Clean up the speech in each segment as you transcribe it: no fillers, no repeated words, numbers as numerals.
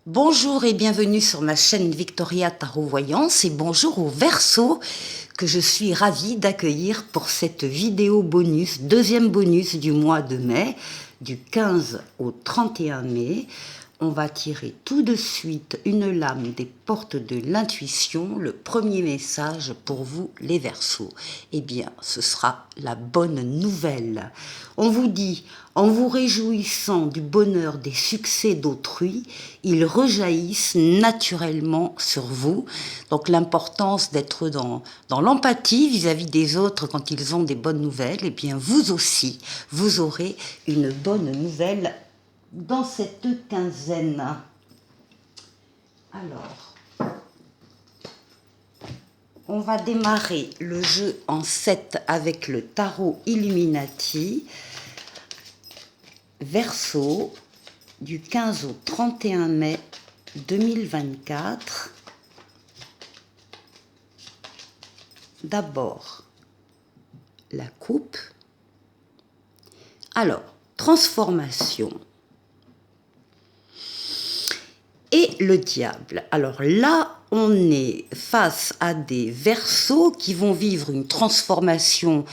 Bonjour et bienvenue sur ma chaîne Victoria Tarot Voyance et bonjour aux Verseaux que je suis ravie d'accueillir pour cette vidéo bonus, deuxième bonus du mois de mai, du 15 au 31 mai. On va tirer tout de suite une lame des portes de l'intuition. Le premier message pour vous les Verseaux, eh bien ce sera la bonne nouvelle. On vous dit, en vous réjouissant du bonheur des succès d'autrui, ils rejaillissent naturellement sur vous. Donc l'importance d'être dans l'empathie vis-à-vis des autres quand ils ont des bonnes nouvelles, eh bien vous aussi, vous aurez une bonne nouvelle dans cette quinzaine. Alors, on va démarrer le jeu en 7 avec le tarot Illuminati. Verseau, du 15 au 31 mai 2024. D'abord, la coupe. Alors, transformation. Et le diable. Alors là, on est face à des Verseaux qui vont vivre une transformation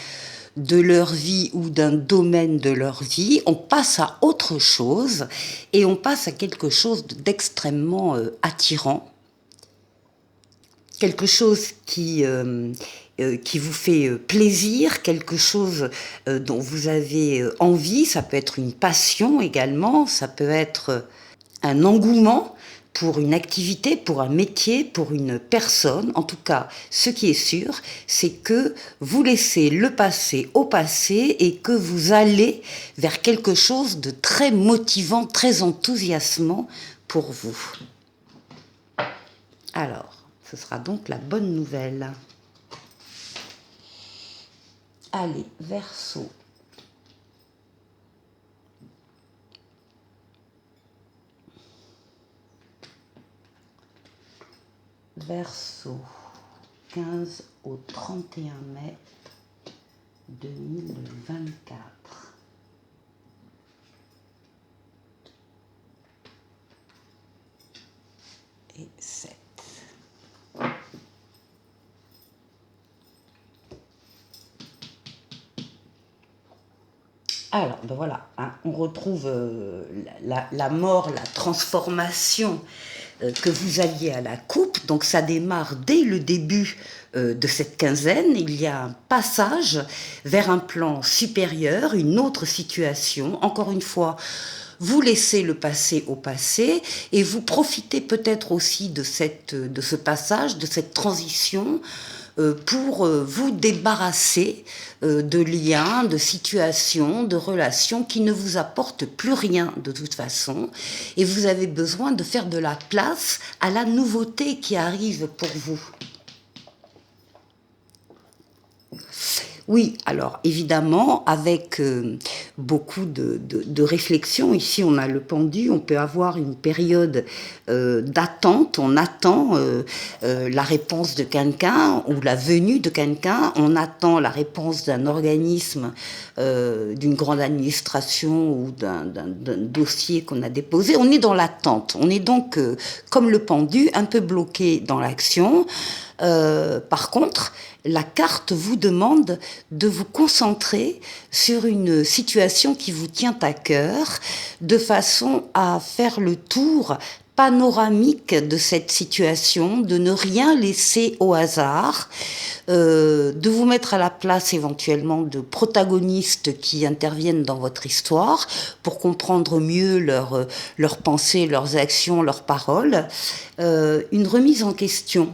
de leur vie ou d'un domaine de leur vie. On passe à autre chose et on passe à quelque chose d'extrêmement attirant. Quelque chose qui vous fait plaisir, quelque chose dont vous avez envie. Ça peut être une passion également, ça peut être un engouement pour une activité, pour un métier, pour une personne. En tout cas, ce qui est sûr, c'est que vous laissez le passé au passé et que vous allez vers quelque chose de très motivant, très enthousiasmant pour vous. Alors, ce sera donc la bonne nouvelle. Allez, Verseau. Verseau, 15 au 31 mai 2024. Et 7. Alors, ben voilà, hein, on retrouve la mort, la transformation que vous aviez à la coupe. Donc ça démarre dès le début de cette quinzaine. Il y a un passage vers un plan supérieur, une autre situation. Encore une fois, vous laissez le passé au passé et vous profitez peut-être aussi de ce passage, de cette transition pour vous débarrasser de liens, de situations, de relations qui ne vous apportent plus rien de toute façon. Et vous avez besoin de faire de la place à la nouveauté qui arrive pour vous. Oui, alors évidemment, avec beaucoup de réflexion, ici on a le pendu, on peut avoir une période d'attente, on attend la réponse de quelqu'un ou la venue de quelqu'un, on attend la réponse d'un organisme, d'une grande administration ou d'un dossier qu'on a déposé, on est dans l'attente, on est donc comme le pendu, un peu bloqué dans l'action. Par contre, la carte vous demande de vous concentrer sur une situation qui vous tient à cœur, de façon à faire le tour panoramique de cette situation, de ne rien laisser au hasard, de vous mettre à la place éventuellement de protagonistes qui interviennent dans votre histoire pour comprendre mieux leurs pensées, leurs actions, leurs paroles, une remise en question.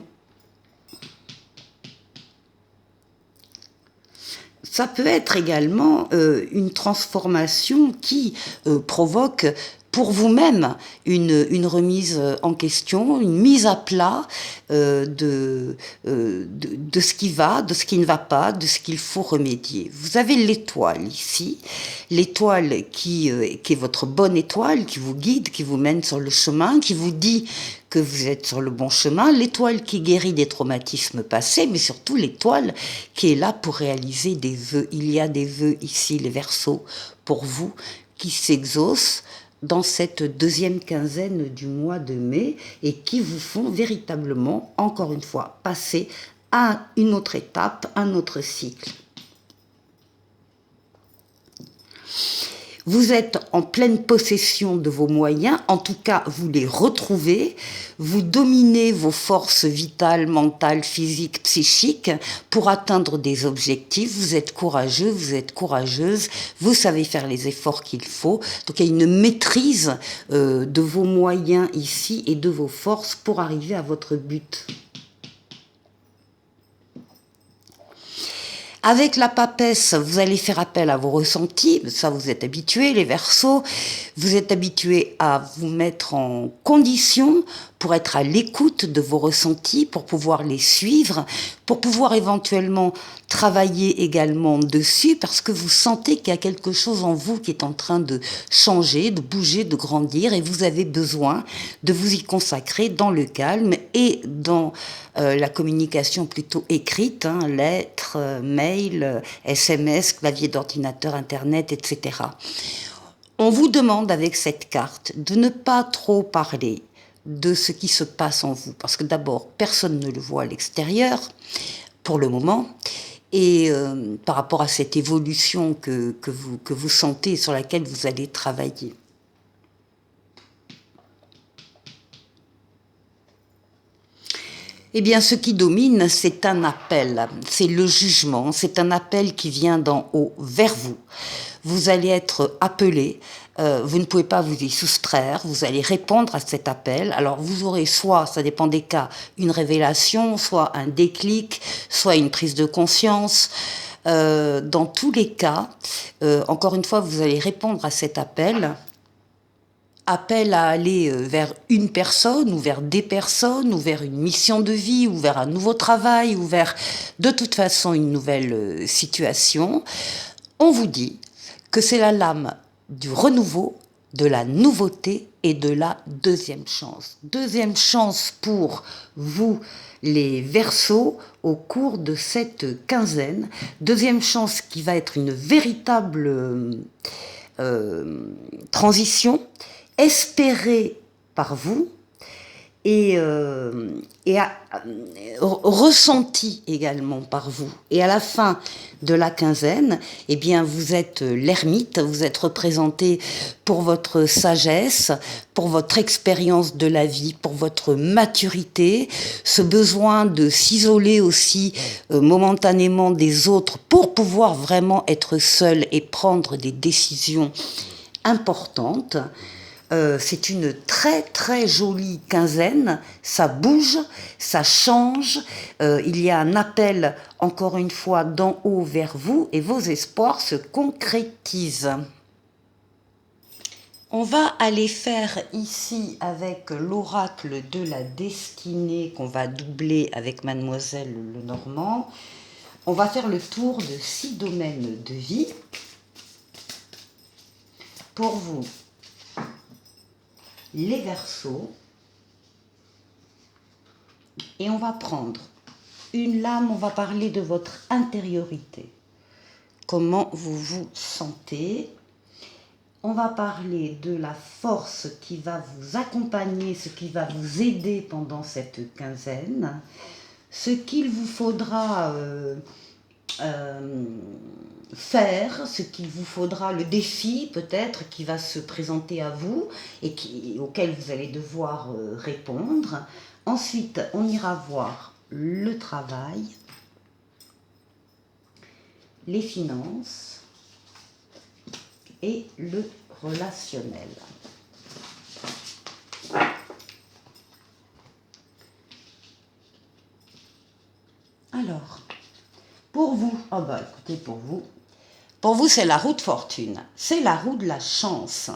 Ça peut être également une transformation qui provoque pour vous-même une remise en question, une mise à plat de ce qui va, de ce qui ne va pas, de ce qu'il faut remédier. Vous avez l'étoile ici, l'étoile qui est votre bonne étoile, qui vous guide, qui vous mène sur le chemin, qui vous dit que vous êtes sur le bon chemin, l'étoile qui guérit des traumatismes passés, mais surtout l'étoile qui est là pour réaliser des vœux. Il y a des vœux ici, les Verseaux, pour vous, qui s'exaucent dans cette deuxième quinzaine du mois de mai et qui vous font véritablement, encore une fois, passer à une autre étape, un autre cycle. Vous êtes en pleine possession de vos moyens, en tout cas vous les retrouvez, vous dominez vos forces vitales, mentales, physiques, psychiques pour atteindre des objectifs, vous êtes courageux, vous êtes courageuse, vous savez faire les efforts qu'il faut, donc il y a une maîtrise de vos moyens ici et de vos forces pour arriver à votre but. Avec la papesse, vous allez faire appel à vos ressentis, ça vous êtes habitués, les Verseaux, vous êtes habitués à vous mettre en condition pour être à l'écoute de vos ressentis, pour pouvoir les suivre, pour pouvoir éventuellement travailler également dessus, parce que vous sentez qu'il y a quelque chose en vous qui est en train de changer, de bouger, de grandir, et vous avez besoin de vous y consacrer dans le calme et dans la communication plutôt écrite, lettres, mails, SMS, clavier d'ordinateur, Internet, etc. On vous demande avec cette carte de ne pas trop parler de ce qui se passe en vous, parce que d'abord, personne ne le voit à l'extérieur, pour le moment, et par rapport à cette évolution que vous sentez et sur laquelle vous allez travailler. Eh bien, ce qui domine, c'est un appel, c'est le jugement, c'est un appel qui vient d'en haut vers vous. Vous allez être appelé, vous ne pouvez pas vous y soustraire, vous allez répondre à cet appel. Alors vous aurez soit, ça dépend des cas, une révélation, soit un déclic, soit une prise de conscience. Dans tous les cas, encore une fois, vous allez répondre à cet appel à aller vers une personne ou vers des personnes ou vers une mission de vie ou vers un nouveau travail ou vers de toute façon une nouvelle situation. On vous dit que c'est la lame du renouveau, de la nouveauté et de la deuxième chance. Deuxième chance pour vous, les Verseaux, au cours de cette quinzaine. Deuxième chance qui va être une véritable transition, espérée par vous et ressenti également par vous. Et à la fin de la quinzaine, eh bien, vous êtes l'ermite, vous êtes représenté pour votre sagesse, pour votre expérience de la vie, pour votre maturité, ce besoin de s'isoler aussi momentanément des autres pour pouvoir vraiment être seul et prendre des décisions importantes. C'est une très très jolie quinzaine, ça bouge, ça change, il y a un appel encore une fois d'en haut vers vous et vos espoirs se concrétisent. On va aller faire ici avec l'oracle de la destinée qu'on va doubler avec Mademoiselle Lenormand. On va faire le tour de 6 domaines de vie pour vous. Les Verseaux, et on va prendre une lame, on va parler de votre intériorité, comment vous vous sentez, on va parler de la force qui va vous accompagner, ce qui va vous aider pendant cette quinzaine, ce qu'il vous faudra faire, ce qu'il vous faudra, le défi peut-être qui va se présenter à vous et auquel vous allez devoir répondre. Ensuite, on ira voir le travail, les finances et le relationnel. Alors, pour vous, écoutez, pour vous, c'est la roue de fortune, c'est la roue de la chance,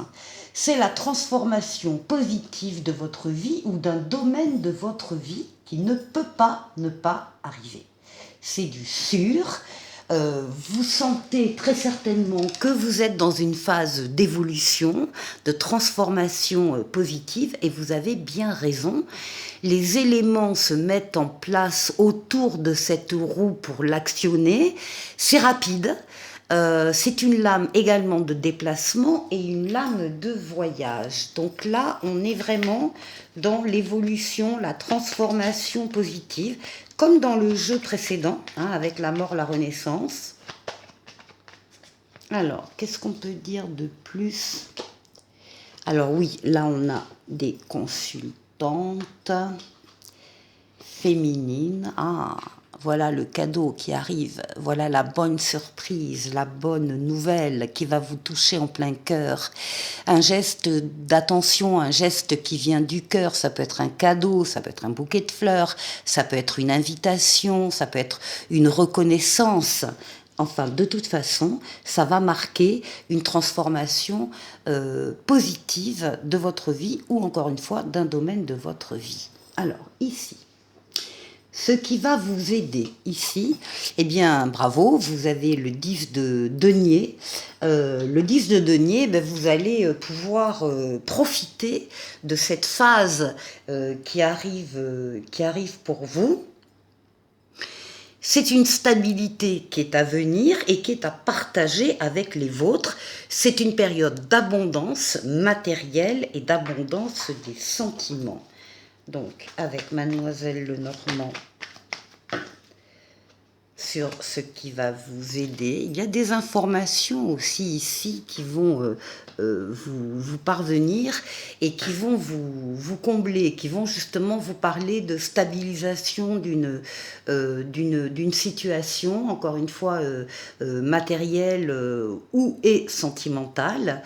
c'est la transformation positive de votre vie ou d'un domaine de votre vie qui ne peut pas ne pas arriver. C'est du sûr. Vous sentez très certainement que vous êtes dans une phase d'évolution, de transformation positive et vous avez bien raison. Les éléments se mettent en place autour de cette roue pour l'actionner. C'est rapide. C'est une lame également de déplacement et une lame de voyage. Donc là, on est vraiment dans l'évolution, la transformation positive, comme dans le jeu précédent, hein, avec la mort, la renaissance. Alors, qu'est-ce qu'on peut dire de plus? Alors oui, là on a des consultantes féminines. Ah, voilà le cadeau qui arrive, voilà la bonne surprise, la bonne nouvelle qui va vous toucher en plein cœur. Un geste d'attention, un geste qui vient du cœur, ça peut être un cadeau, ça peut être un bouquet de fleurs, ça peut être une invitation, ça peut être une reconnaissance. Enfin, de toute façon, ça va marquer une transformation positive de votre vie ou encore une fois d'un domaine de votre vie. Alors, ici, ce qui va vous aider ici, eh bien, bravo, vous avez le 10 de denier. Le 10 de denier, ben, vous allez pouvoir profiter de cette phase qui arrive pour vous. C'est une stabilité qui est à venir et qui est à partager avec les vôtres. C'est une période d'abondance matérielle et d'abondance des sentiments. Donc, avec Mademoiselle Lenormand, sur ce qui va vous aider. Il y a des informations aussi ici qui vont vous parvenir et qui vont vous combler, qui vont justement vous parler de stabilisation d'une situation, encore une fois matérielle ou et sentimentale.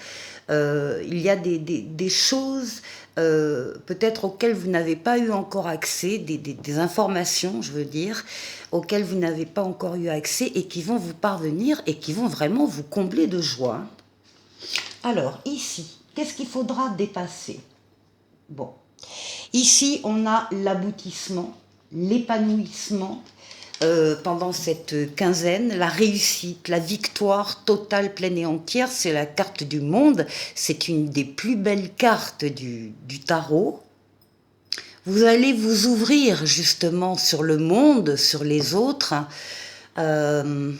Il y a des choses peut-être auxquelles vous n'avez pas eu encore accès, des informations, je veux dire, auxquelles vous n'avez pas encore eu accès et qui vont vous parvenir et qui vont vraiment vous combler de joie. Alors, ici, qu'est-ce qu'il faudra dépasser? Bon, ici, on a l'aboutissement, l'épanouissement, pendant cette quinzaine, la réussite, la victoire totale, pleine et entière, c'est la carte du monde, c'est une des plus belles cartes du tarot. Vous allez vous ouvrir justement sur le monde, sur les autres. Il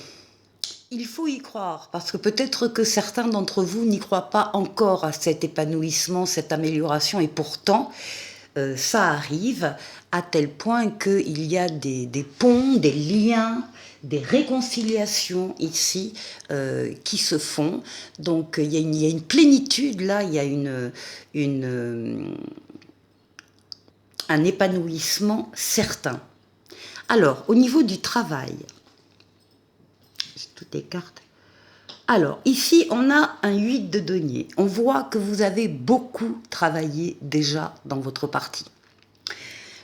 faut y croire, parce que peut-être que certains d'entre vous n'y croient pas encore à cet épanouissement, cette amélioration, et pourtant, ça arrive à tel point qu'il y a des ponts, des liens, des réconciliations ici qui se font. Donc il y a une plénitude là, il y a un épanouissement certain. Alors, au niveau du travail, j'ai toutes les cartes. Alors, ici, on a un 8 de denier. On voit que vous avez beaucoup travaillé déjà dans votre partie.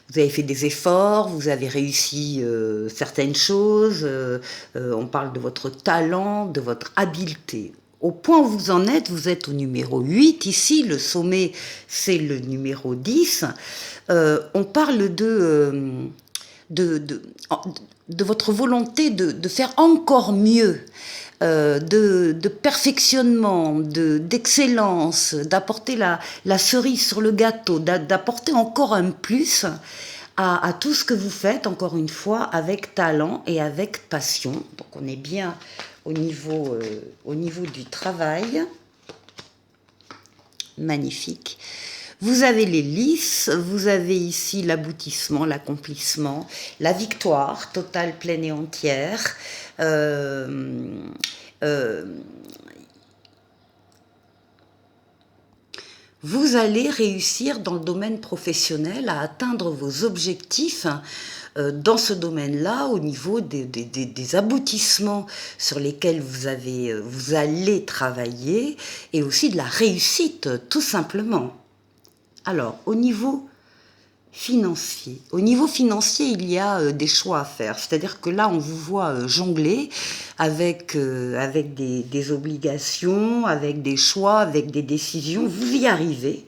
Vous avez fait des efforts, vous avez réussi certaines choses, on parle de votre talent, de votre habileté. Au point où vous en êtes, vous êtes au numéro 8, ici le sommet c'est le numéro 10, on parle de votre volonté de faire encore mieux, de perfectionnement, d'excellence, d'apporter la cerise sur le gâteau, d'apporter encore un plus à tout ce que vous faites, encore une fois, avec talent et avec passion. Donc on est bien au niveau du travail. Magnifique. Vous avez les lys, vous avez ici l'aboutissement, l'accomplissement, la victoire totale, pleine et entière. Vous allez réussir dans le domaine professionnel à atteindre vos objectifs dans ce domaine-là, au niveau des aboutissements sur lesquels vous allez travailler, et aussi de la réussite, tout simplement. Alors, au niveau financier, il y a des choix à faire. C'est-à-dire que là, on vous voit jongler avec des obligations, avec des choix, avec des décisions. Vous y arrivez.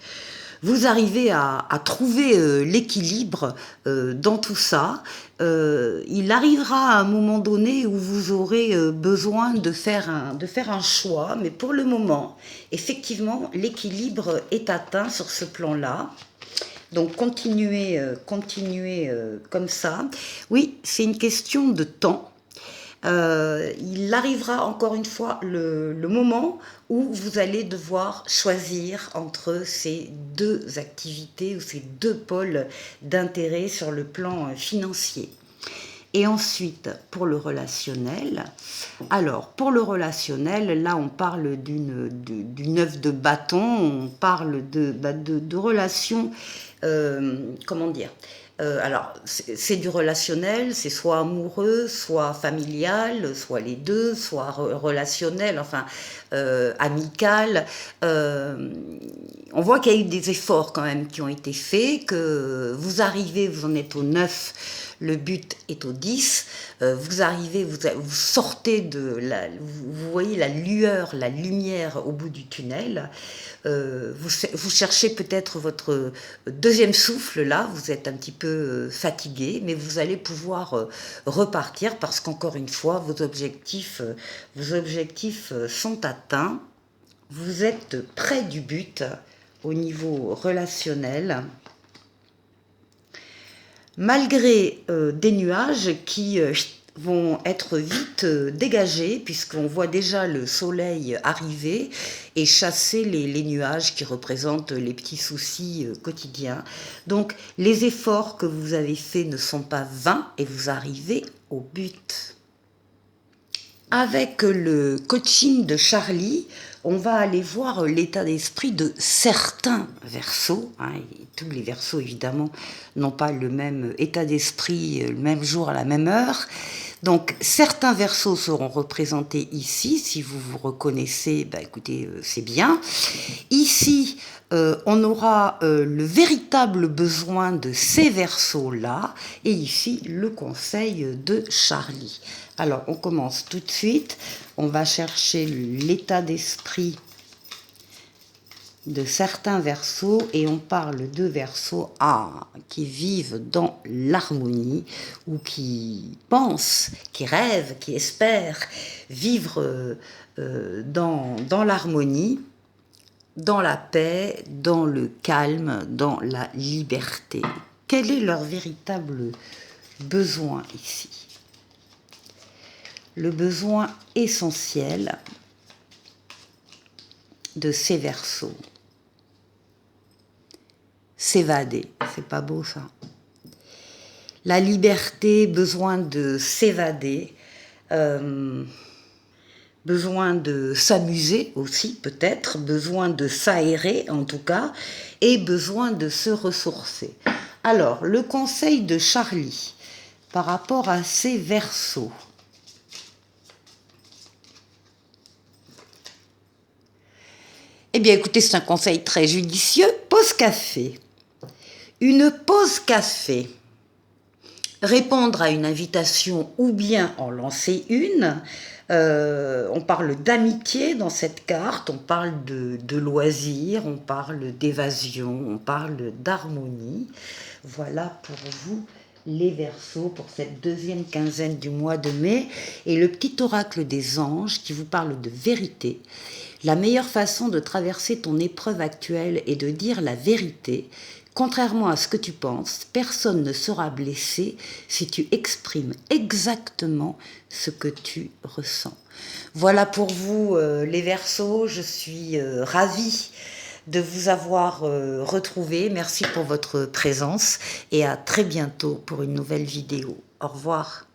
Vous arrivez à trouver l'équilibre dans tout ça. Il arrivera à un moment donné où vous aurez besoin de faire un choix, mais pour le moment, effectivement, l'équilibre est atteint sur ce plan-là. Donc continuez comme ça. Oui, c'est une question de temps. il arrivera encore une fois le moment où vous allez devoir choisir entre ces deux activités ou ces deux pôles d'intérêt sur le plan financier. Et ensuite, pour le relationnel, alors pour le relationnel, là on parle d'une œuvre de bâton, on parle de relations, comment dire, alors c'est du relationnel, c'est soit amoureux, soit familial, soit les deux, soit relationnel, enfin amical. On voit qu'il y a eu des efforts quand même qui ont été faits, que vous arrivez, vous en êtes au 9, le but est au 10, vous arrivez, vous sortez vous voyez la lueur, la lumière au bout du tunnel, vous cherchez peut-être votre deuxième souffle là, vous êtes un petit peu fatigué, mais vous allez pouvoir repartir parce qu'encore une fois, vos objectifs sont atteints, vous êtes près du but au niveau relationnel. Malgré des nuages qui vont être vite dégagés, puisqu'on voit déjà le soleil arriver et chasser les nuages qui représentent les petits soucis quotidiens. Donc les efforts que vous avez faits ne sont pas vains et vous arrivez au but. Avec le coaching de Charlie, on va aller voir l'état d'esprit de certains Verseaux. Tous les Verseaux, évidemment, n'ont pas le même état d'esprit le même jour à la même heure. Donc, certains Verseaux seront représentés ici. Si vous vous reconnaissez, écoutez, c'est bien. Ici, on aura le véritable besoin de ces Verseaux-là. Et ici, le conseil de Charlie. Alors, on commence tout de suite. On va chercher l'état d'esprit de certains Verseaux et on parle de Verseaux qui vivent dans l'harmonie ou qui pensent, qui rêvent, qui espèrent vivre dans l'harmonie, dans la paix, dans le calme, dans la liberté. Quel est leur véritable besoin ici ? Le besoin essentiel de ces Verseaux. S'évader, c'est pas beau ça. La liberté, besoin de s'évader, besoin de s'amuser aussi peut-être, besoin de s'aérer en tout cas, et besoin de se ressourcer. Alors, le conseil de Charlie par rapport à ces Verseaux. Eh bien, écoutez, c'est un conseil très judicieux. Pause café. Une pause café. Répondre à une invitation ou bien en lancer une. On parle d'amitié dans cette carte, on parle de loisirs, on parle d'évasion, on parle d'harmonie. Voilà pour vous les Verseaux pour cette deuxième quinzaine du mois de mai. Et le petit oracle des anges qui vous parle de vérité. La meilleure façon de traverser ton épreuve actuelle est de dire la vérité. Contrairement à ce que tu penses, personne ne sera blessé si tu exprimes exactement ce que tu ressens. Voilà pour vous les Verseaux, je suis ravie de vous avoir retrouvé. Merci pour votre présence et à très bientôt pour une nouvelle vidéo. Au revoir.